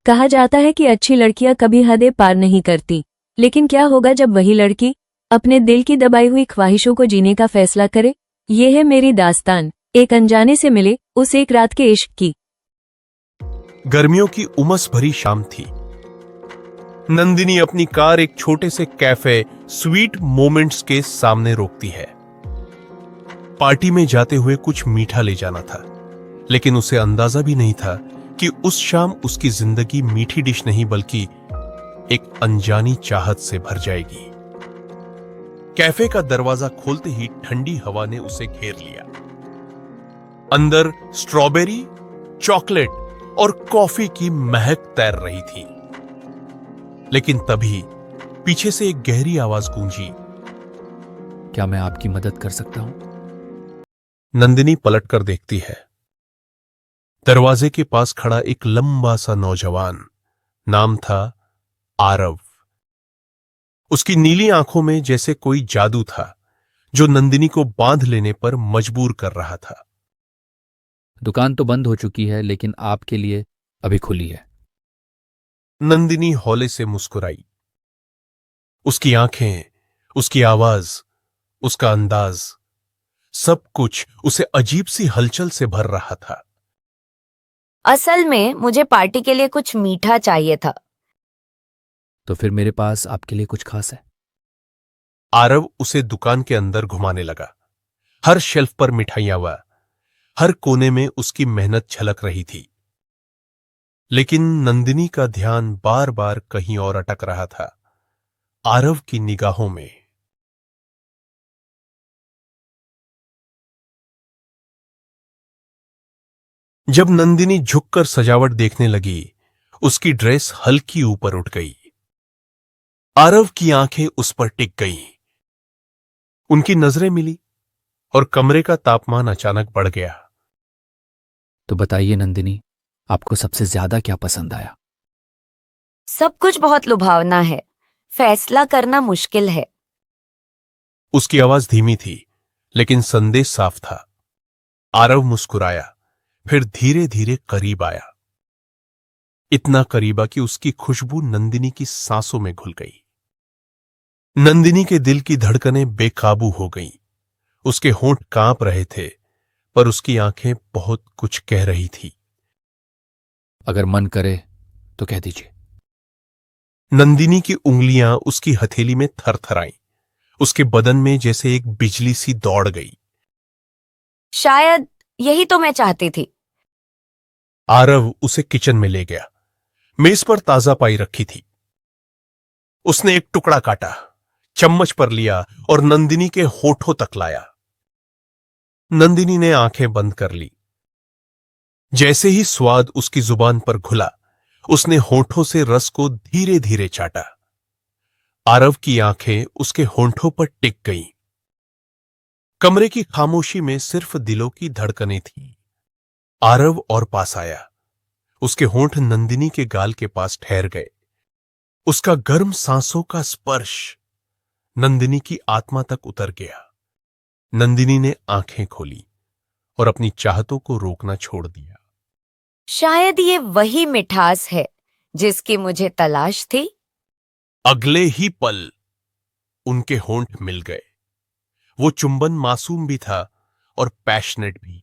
कहा जाता है कि अच्छी लड़कियां कभी हदें पार नहीं करती, लेकिन क्या होगा जब वही लड़की अपने दिल की दबाई हुई ख्वाहिशों को जीने का फैसला करे। ये है मेरी दास्तान, एक अनजाने से मिले उस एक रात के इश्क की। गर्मियों की उमस भरी शाम थी। नंदिनी अपनी कार एक छोटे से कैफे स्वीट मोमेंट्स के सामने रोकती है। पार्टी में जाते हुए कुछ मीठा ले जाना था, लेकिन उसे अंदाजा भी नहीं था कि उस शाम उसकी जिंदगी मीठी डिश नहीं बल्कि एक अनजानी चाहत से भर जाएगी। कैफे का दरवाजा खोलते ही ठंडी हवा ने उसे घेर लिया। अंदर स्ट्रॉबेरी, चॉकलेट और कॉफी की महक तैर रही थी। लेकिन तभी पीछे से एक गहरी आवाज गूंजी। क्या मैं आपकी मदद कर सकता हूं? नंदिनी पलटकर देखती है। दरवाजे के पास खड़ा एक लंबा सा नौजवान, नाम था आरव। उसकी नीली आंखों में जैसे कोई जादू था, जो नंदिनी को बांध लेने पर मजबूर कर रहा था। दुकान तो बंद हो चुकी है, लेकिन आपके लिए अभी खुली है। नंदिनी हौले से मुस्कुराई। उसकी आंखें, उसकी आवाज, उसका अंदाज, सब कुछ उसे अजीब सी हलचल से भर रहा था। असल में मुझे पार्टी के लिए कुछ मीठा चाहिए था। तो फिर मेरे पास आपके लिए कुछ खास है। आरव उसे दुकान के अंदर घुमाने लगा। हर शेल्फ पर मिठाइयां हुआ, हर कोने में उसकी मेहनत झलक रही थी। लेकिन नंदिनी का ध्यान बार बार कहीं और अटक रहा था, आरव की निगाहों में। जब नंदिनी झुककर सजावट देखने लगी, उसकी ड्रेस हल्की ऊपर उठ गई। आरव की आंखें उस पर टिक गईं। उनकी नजरें मिली और कमरे का तापमान अचानक बढ़ गया। तो बताइए नंदिनी, आपको सबसे ज्यादा क्या पसंद आया? सब कुछ बहुत लुभावना है, फैसला करना मुश्किल है। उसकी आवाज धीमी थी, लेकिन संदेश साफ था। आरव मुस्कुराया, फिर धीरे धीरे करीब आया। इतना करीबा कि उसकी खुशबू नंदिनी की सांसों में घुल गई। नंदिनी के दिल की धड़कनें बेकाबू हो गईं। उसके होंठ कांप रहे थे, पर उसकी आंखें बहुत कुछ कह रही थी। अगर मन करे तो कह दीजिए। नंदिनी की उंगलियां उसकी हथेली में थरथराईं। उसके बदन में जैसे एक बिजली सी दौड़ गई। शायद यही तो मैं चाहती थी। आरव उसे किचन में ले गया। मेज पर ताजा पाई रखी थी। उसने एक टुकड़ा काटा, चम्मच पर लिया और नंदिनी के होठों तक लाया। नंदिनी ने आंखें बंद कर ली। जैसे ही स्वाद उसकी जुबान पर घुला, उसने होठों से रस को धीरे धीरे चाटा। आरव की आंखें उसके होंठों पर टिक गईं। कमरे की खामोशी में सिर्फ दिलों की धड़कनें थीं। आरव और पास आया। उसके होंठ नंदिनी के गाल के पास ठहर गए। उसका गर्म सांसों का स्पर्श नंदिनी की आत्मा तक उतर गया। नंदिनी ने आंखें खोली और अपनी चाहतों को रोकना छोड़ दिया। शायद ये वही मिठास है जिसकी मुझे तलाश थी। अगले ही पल उनके होंठ मिल गए। वो चुंबन मासूम भी था और पैशनेट भी।